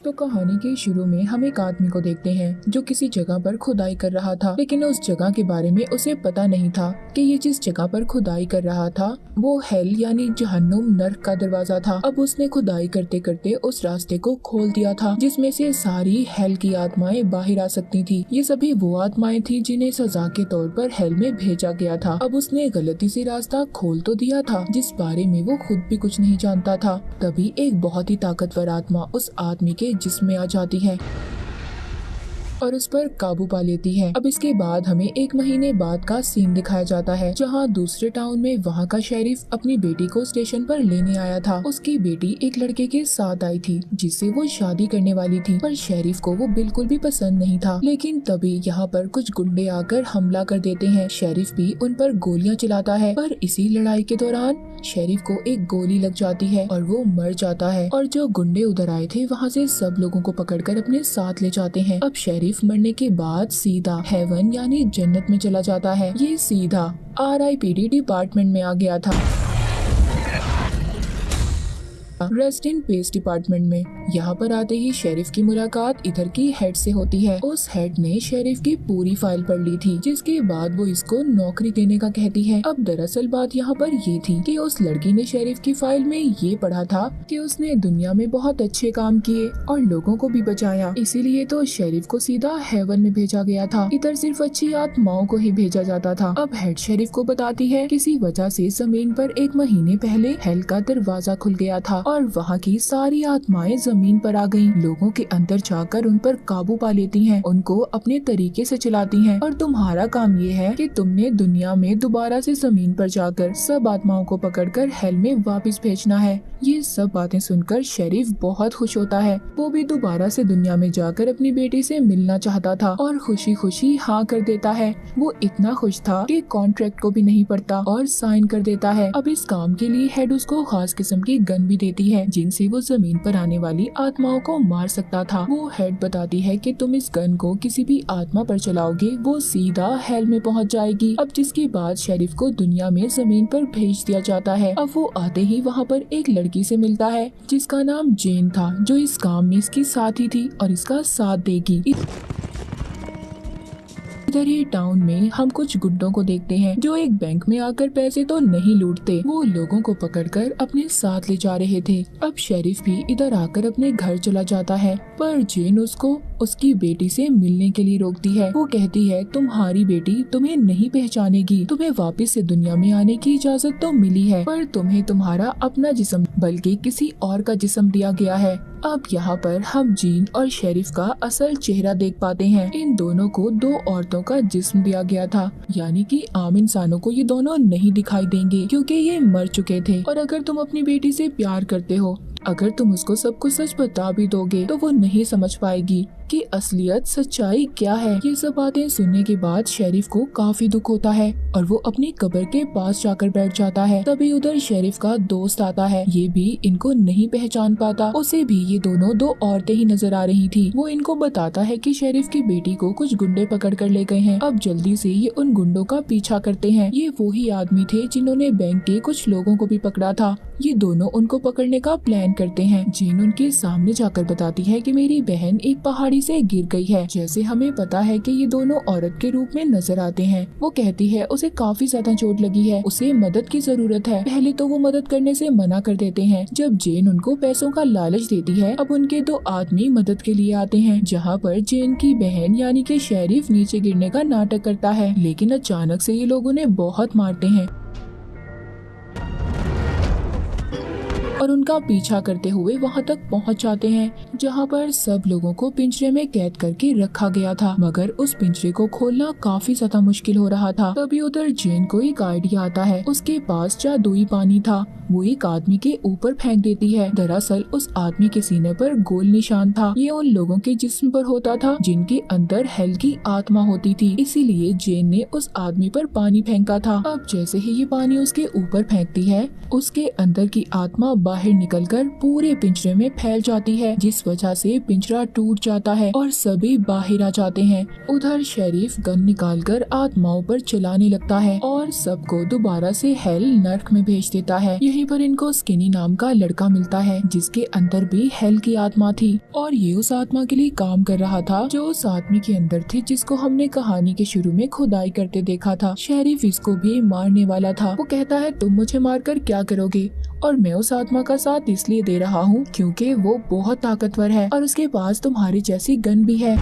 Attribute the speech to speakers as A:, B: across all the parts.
A: तो कहानी के शुरू में हम एक आदमी को देखते हैं जो किसी जगह पर खुदाई कर रहा था, लेकिन उस जगह के बारे में उसे पता नहीं था कि ये जिस जगह पर खुदाई कर रहा था वो हेल यानी जहन्नुम नर्क का दरवाजा था। अब उसने खुदाई करते करते उस रास्ते को खोल दिया था जिसमें से सारी हेल की आत्माएं बाहर आ सकती थी। ये सभी वो आत्माएं थी जिन्हें सजा के तौर पर हेल में भेजा गया था। अब उसने गलती से रास्ता खोल तो दिया था जिस बारे में वो खुद भी कुछ नहीं जानता था। तभी एक बहुत ही ताकतवर आत्मा उस आदमी के जिस्म में आ जाती है और उस पर काबू पा लेती है। अब इसके बाद हमें 1 महीने बाद का सीन दिखाया जाता है जहां दूसरे टाउन में वहां का शेरिफ अपनी बेटी को स्टेशन पर लेने आया था। उसकी बेटी एक लड़के के साथ आई थी जिससे वो शादी करने वाली थी, पर शेरिफ को वो बिल्कुल भी पसंद नहीं था। लेकिन तभी यहाँ पर कुछ गुंडे आकर हमला कर देते हैं। शेरिफ भी उन पर गोलियां चलाता है, पर इसी लड़ाई के दौरान शेरिफ को एक गोली लग जाती है और वो मर जाता है। और जो गुंडे उधर आए थे वहाँ से सब लोगों को पकड़कर अपने साथ ले जाते हैं। अब शेरिफ मरने के बाद सीधा हेवन यानी जन्नत में चला जाता है। ये सीधा RIPD डिपार्टमेंट में आ गया था, रेस्ट इन पीस डिपार्टमेंट में। यहाँ पर आते ही शेरिफ की मुलाकात इधर की हेड से होती है। उस हेड ने शेरिफ की पूरी फाइल पढ़ ली थी जिसके बाद वो इसको नौकरी देने का कहती है। अब दरअसल बात यहाँ पर ये थी कि उस लड़की ने शेरिफ की फाइल में ये पढ़ा था कि उसने दुनिया में बहुत अच्छे काम किए और लोगों को भी बचाया, इसीलिए तो शेरिफ को सीधा हेवन में भेजा गया था। इधर सिर्फ अच्छी आत्माओं को ही भेजा जाता था। अब हेड शेरिफ को बताती है किसी वजह से जमीन पर 1 महीने पहले हेल का दरवाजा खुल गया था और वहाँ की सारी आत्माएं जमीन पर आ गईं। लोगों के अंदर जाकर उन पर काबू पा लेती हैं, उनको अपने तरीके से चलाती हैं और तुम्हारा काम ये है कि तुमने दुनिया में दोबारा से जमीन पर जाकर सब आत्माओं को पकड़कर हेल में वापस भेजना है। ये सब बातें सुनकर शेरिफ बहुत खुश होता है। वो भी दोबारा से दुनिया में जाकर अपनी बेटी से मिलना चाहता था और खुशी खुशी हाँ कर देता है। वो इतना खुश था कि कॉन्ट्रैक्ट को भी नहीं पढ़ता और साइन कर देता है। अब इस काम के लिए हेड उसको खास किस्म की गन भी देती है जिनसे वो जमीन पर आने वाली आत्माओं को मार सकता था। वो हेड बताती है कि तुम इस गन को किसी भी आत्मा पर चलाओगे वो सीधा हेल में पहुंच जाएगी। अब जिसके बाद शेरिफ को दुनिया में जमीन पर भेज दिया जाता है। अब वो आते ही वहाँ पर एक लड़की से मिलता है जिसका नाम जेन था, जो इस काम में इसकी साथी थी और इसका साथ देगी। इधर ही टाउन में हम कुछ गुंडों को देखते हैं जो एक बैंक में आकर पैसे तो नहीं लूटते, वो लोगों को पकड़कर अपने साथ ले जा रहे थे। अब शेरिफ भी इधर आकर अपने घर चला जाता है, पर जेन उसको उसकी बेटी से मिलने के लिए रोकती है। वो कहती है तुम्हारी बेटी तुम्हें नहीं पहचानेगी, तुम्हें वापस से दुनिया में आने की इजाजत तो मिली है, पर तुम्हें तुम्हारा अपना जिस्म बल्कि किसी और का जिस्म दिया गया है। अब यहाँ पर हम जीन और शेरिफ का असल चेहरा देख पाते हैं। इन दोनों को 2 औरतों का जिस्म दिया गया था, यानी कि आम इंसानों को ये दोनों नहीं दिखाई देंगे क्योंकि ये मर चुके थे। और अगर तुम अपनी बेटी से प्यार करते हो, अगर तुम उसको सब कुछ सच बता भी दोगे तो वो नहीं समझ पाएगी कि असलियत सच्चाई क्या है। ये सब बातें सुनने के बाद शेरिफ को काफी दुख होता है और वो अपनी कब्र के पास जाकर बैठ जाता है। तभी उधर शेरिफ का दोस्त आता है, ये भी इनको नहीं पहचान पाता। उसे भी ये दोनों 2 औरतें ही नजर आ रही थी। वो इनको बताता है कि शेरिफ की बेटी को कुछ गुंडे पकड़ कर ले गए हैं। अब जल्दी से ये उन गुंडों का पीछा करते हैं। ये वो ही आदमी थे जिन्होंने बैंक के कुछ लोगों को भी पकड़ा था। ये दोनों उनको पकड़ने का प्लान करते हैं। जीन उनके सामने जाकर बताती है कि मेरी बहन एक पहाड़ी से गिर गई है। जैसे हमें पता है कि ये दोनों औरत के रूप में नजर आते हैं। वो कहती है उसे काफी ज्यादा चोट लगी है, उसे मदद की जरूरत है। पहले तो वो मदद करने से मना कर देते हैं। जब जेन उनको पैसों का लालच देती है, अब उनके 2 आदमी मदद के लिए आते हैं, जहाँ पर जेन की बहन यानी कि शेरिफ नीचे गिरने का नाटक करता है, लेकिन अचानक से ये लोग उन्हें बहुत मारते हैं और उनका पीछा करते हुए वहां तक पहुंच जाते हैं जहां पर सब लोगों को पिंजरे में कैद करके रखा गया था, मगर उस पिंजरे को खोलना काफी ज्यादा मुश्किल हो रहा था। तभी उधर जेन को एक आइडिया आता है। उसके पास जादुई पानी था, वो एक आदमी के ऊपर फेंक देती है। दरअसल उस आदमी के सीने पर गोल निशान था। ये उन लोगों के जिस्म पर होता था जिनके अंदर हेल की आत्मा होती थी, इसीलिए जेन ने उस आदमी पर पानी फेंका था। अब जैसे ही ये पानी उसके ऊपर फेंकती है, उसके अंदर की आत्मा बाहर निकलकर पूरे पिंजरे में फैल जाती है, जिस वजह से पिंजरा टूट जाता है और सभी बाहर आ जाते हैं। उधर शेरिफ गन निकालकर आत्माओं पर चलाने लगता है और सबको दोबारा से हेल नर्क में भेज देता है। यही यहीं पर इनको स्किनी नाम का लड़का मिलता है जिसके अंदर भी हेल की आत्मा थी और ये उस आत्मा के लिए काम कर रहा था जो उस आदमी के अंदर थी जिसको हमने कहानी के शुरू में खुदाई करते देखा था। शेरिफ इसको भी मारने वाला था। वो कहता है तुम मुझे मारकर क्या करोगे, और मैं उस आत्मा का साथ इसलिए दे रहा हूँ क्योंकि वो बहुत ताकतवर है और उसके पास तुम्हारी जैसी गन भी है।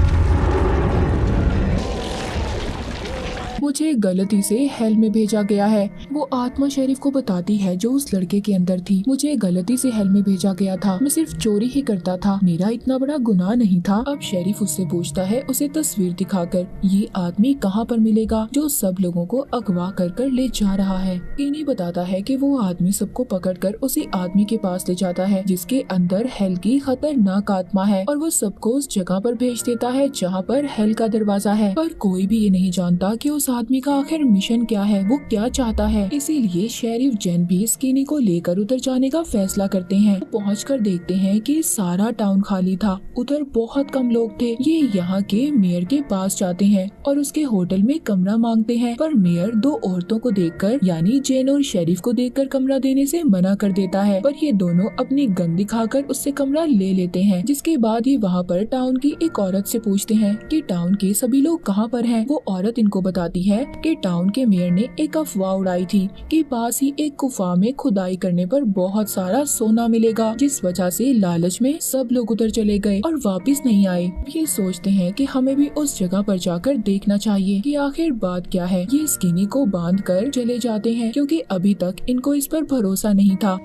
A: मुझे गलती से हेल में भेजा गया है। वो आत्मा शेरिफ को बताती है जो उस लड़के के अंदर थी। मुझे गलती से हेल में भेजा गया था, मैं सिर्फ चोरी ही करता था, मेरा इतना बड़ा गुनाह नहीं था। अब शेरिफ उससे पूछता है उसे तस्वीर दिखाकर, ये आदमी कहाँ पर मिलेगा जो सब लोगों को अगवा कर ले जा रहा है। इन्हीं बताता है कि वो आदमी सबको पकड़कर उसी आदमी के पास ले जाता है जिसके अंदर हेल की खतरनाक आत्मा है और वो सबको उस जगह पर भेज देता है जहाँ पर हेल का दरवाजा है। पर कोई भी ये नहीं जानता कि उस आदमी का आखिर मिशन क्या है, वो क्या चाहता है। इसीलिए शेरिफ जेन भी स्किनी को लेकर उधर जाने का फैसला करते हैं। पहुंचकर देखते हैं कि सारा टाउन खाली था, उधर बहुत कम लोग थे। ये यहाँ के मेयर के पास जाते हैं और उसके होटल में कमरा मांगते हैं, पर मेयर दो औरतों को देखकर यानी जेन और शेरिफ को देखकर कमरा देने से मना कर देता है। पर ये दोनों अपनी गन दिखाकर उससे कमरा ले लेते हैं। जिसके बाद ये वहाँ पर टाउन की एक औरत से पूछते हैं कि टाउन के सभी लोग कहाँ पर हैं। वो औरत इनको बताती है कि टाउन के मेयर ने एक अफवाह उड़ाई थी कि पास ही एक गुफा में खुदाई करने पर बहुत सारा सोना मिलेगा, जिस वजह से लालच में सब लोग उधर चले गए और वापस नहीं आए। ये सोचते हैं कि हमें भी उस जगह पर जाकर देखना चाहिए कि आखिर बात क्या है। ये स्किनी को बांध कर चले जाते हैं क्योंकि अभी तक इनको इस पर भरोसा नहीं था।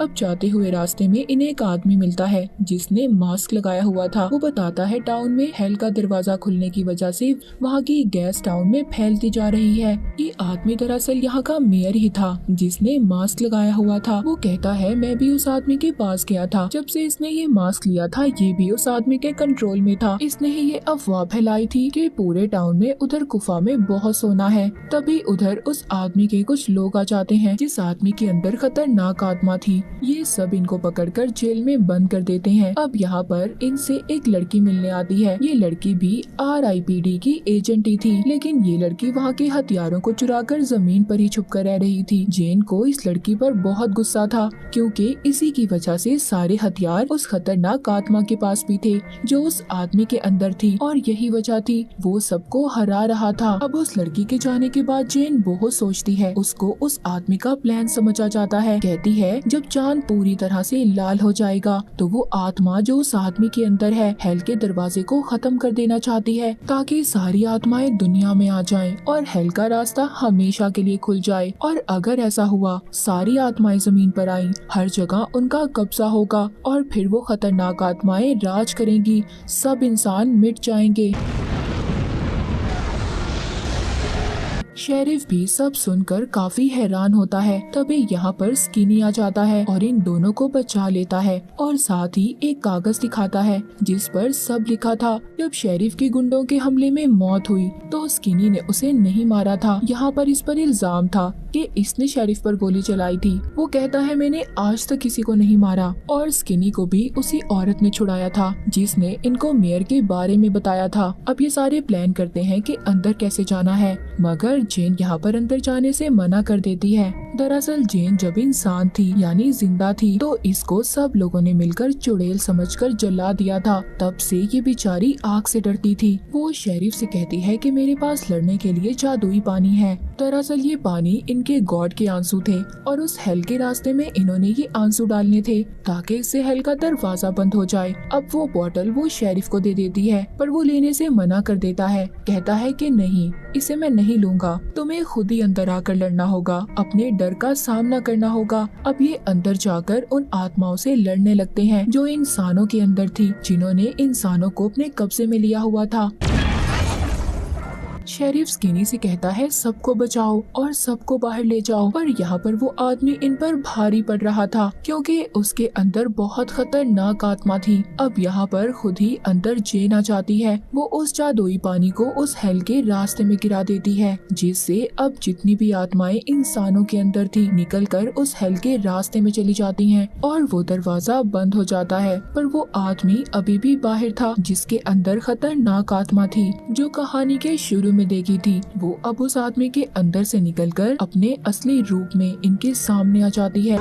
A: अब जाते हुए रास्ते में इन्हें एक आदमी मिलता है जिसने मास्क लगाया हुआ था। वो बताता है टाउन में हेल का दरवाजा खुलने की वजह से वहाँ की गैस टाउन में फैलती जा रही है। ये आदमी दरअसल यहाँ का मेयर ही था जिसने मास्क लगाया हुआ था। वो कहता है मैं भी उस आदमी के पास गया था, जब से इसने ये मास्क लिया था ये भी उस आदमी के कंट्रोल में था। इसने ही ये अफवाह फैलाई थी कि पूरे टाउन में उधर गुफा में बहुत सोना है। तभी उधर उस आदमी के कुछ लोग आ जाते हैं जिस आदमी के अंदर खतरनाक आत्मा थी। ये सब इनको पकड़कर जेल में बंद कर देते हैं। अब यहाँ पर इनसे एक लड़की मिलने आती है। ये लड़की भी RIPD की एजेंट ही थी, लेकिन ये लड़की वहाँ के हथियारों को चुराकर जमीन पर ही छुप कर रह रही थी। जेन को इस लड़की पर बहुत गुस्सा था क्योंकि इसी की वजह से सारे हथियार उस खतरनाक आत्मा के पास भी थे जो उस आदमी के अंदर थी और यही वजह थी वो सबको हरा रहा था। अब उस लड़की के जाने के बाद जेन बहुत सोचती है। उसको उस आदमी का प्लान समझ आ जाता है। कहती है जब चांद पूरी तरह से लाल हो जाएगा तो वो आत्मा जो उस आदमी के अंदर है हेल के दरवाजे को खत्म कर देना चाहती है ताकि सारी आत्माएं दुनिया में आ जाएं और हेल का रास्ता हमेशा के लिए खुल जाए। और अगर ऐसा हुआ सारी आत्माएं जमीन पर आई, हर जगह उनका कब्जा होगा और फिर वो खतरनाक आत्माएं राज करेंगी, सब इंसान मिट जाएंगे। शेरिफ भी सब सुनकर काफी हैरान होता है। तभी यहाँ पर स्किनी आ जाता है और इन दोनों को बचा लेता है और साथ ही एक कागज दिखाता है जिस पर सब लिखा था। जब शेरिफ के गुंडों के हमले में मौत हुई तो स्किनी ने उसे नहीं मारा था। यहाँ पर इस पर इल्जाम था कि इसने शेरिफ पर गोली चलाई थी। वो कहता है मैंने आज तक किसी को नहीं मारा और स्किनी को भी उसी औरत ने छुड़ाया था जिसने इनको मेयर के बारे में बताया था। अब ये सारे प्लान करते हैं कि अंदर कैसे जाना है, मगर जेन यहाँ पर अंदर जाने से मना कर देती है। दरअसल जेन जब इंसान थी यानी जिंदा थी तो इसको सब लोगों ने मिलकर चुड़ैल समझकर जला दिया था। तब से ये बेचारी आग से डरती थी। वो शेरिफ से कहती है कि मेरे पास लड़ने के लिए जादुई पानी है। दरअसल ये पानी इनके गॉड के आंसू थे और उस हेल के रास्ते में इन्होंने ये आंसू डालने थे ताकि इससे हेल का दरवाजा बंद हो जाए। अब वो बोतल वो शेरिफ को दे देती है पर वो लेने से मना कर देता है। कहता है कि नहीं, इसे मैं नहीं लूंगा, तुम्हें खुद ही अंदर आकर लड़ना होगा, अपने डर का सामना करना होगा। अब ये अंदर जाकर उन आत्माओं से लड़ने लगते हैं जो इंसानों के अंदर थी, जिन्होंने इंसानों को अपने कब्जे में लिया हुआ था। शेरिफ स्किनी से कहता है सबको बचाओ और सबको बाहर ले जाओ, पर यहाँ पर वो आदमी इन पर भारी पड़ रहा था क्योंकि उसके अंदर बहुत खतरनाक आत्मा थी। अब यहाँ पर खुद ही अंदर जेन आ जाती है। वो उस जादुई पानी को उस हेल के रास्ते में गिरा देती है जिससे अब जितनी भी आत्माएं इंसानों के अंदर थी निकलकर उस हेल के रास्ते में चली जाती हैं और वो दरवाजा बंद हो जाता है। पर वो आदमी अभी भी बाहर था जिसके अंदर खतरनाक आत्मा थी जो कहानी के शुरू में देखी थी वो अब उस आदमी के अंदर से निकलकर अपने असली रूप में इनके सामने आ जाती है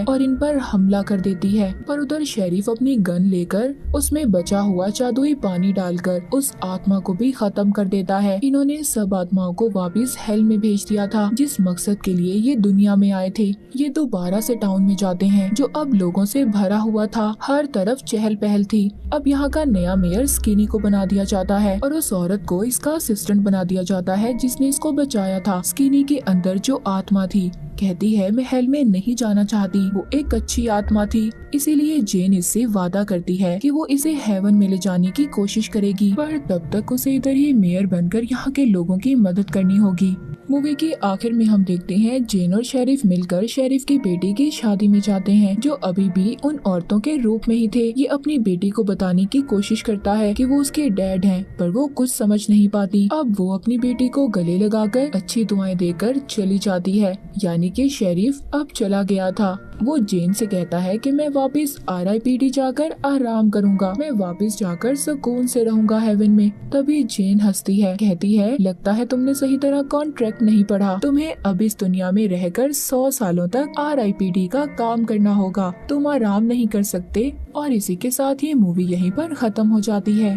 A: और इन पर हमला कर देती है। पर उधर शेरिफ अपनी गन लेकर उसमें बचा हुआ जादुई पानी डालकर उस आत्मा को भी खत्म कर देता है। इन्होंने सब आत्माओं को वापस हेल में भेज दिया था जिस मकसद के लिए ये दुनिया में आए थे। ये दोबारा से टाउन में जाते हैं जो अब लोगों से भरा हुआ था। हर तरफ चहल पहल थी। अब यहाँ का नया मेयर स्किनी को बना दिया जाता है और उस औरत को इसका असिस्टेंट बना दिया जाता है जिसने इसको बचाया था। स्किनी के अंदर जो आत्मा थी कहती है मैं हेल में नहीं जाना चाहती, वो एक अच्छी आत्मा थी। इसीलिए जेन इससे वादा करती है कि वो इसे हेवन में ले जाने की कोशिश करेगी, पर तब तक उसे इधर ही मेयर बनकर यहाँ के लोगों की मदद करनी होगी। मूवी के आखिर में हम देखते हैं जेन और शेरिफ मिलकर शेरिफ की बेटी की शादी में जाते हैं जो अभी भी उन औरतों के रूप में ही थे। ये अपनी बेटी को बताने की कोशिश करता है कि वो उसके डैड हैं, पर वो कुछ समझ नहीं पाती। अब वो अपनी बेटी को गले लगाकर अच्छी दुआएं देकर चली जाती है, यानी कि शेरिफ अब चला गया था। वो जेन से कहता है कि मैं वापस RIPD जाकर आराम करूंगा, मैं वापस जाकर सुकून से रहूंगा हेवन में। तभी जेन हंसती है, कहती है लगता है तुमने सही तरह कॉन्ट्रैक्ट नहीं पढ़ा, तुम्हें अब इस दुनिया में रहकर 100 सालों तक RIPD का काम करना होगा, तुम आराम नहीं कर सकते। और इसी के साथ ये मूवी यहीं पर खत्म हो जाती है।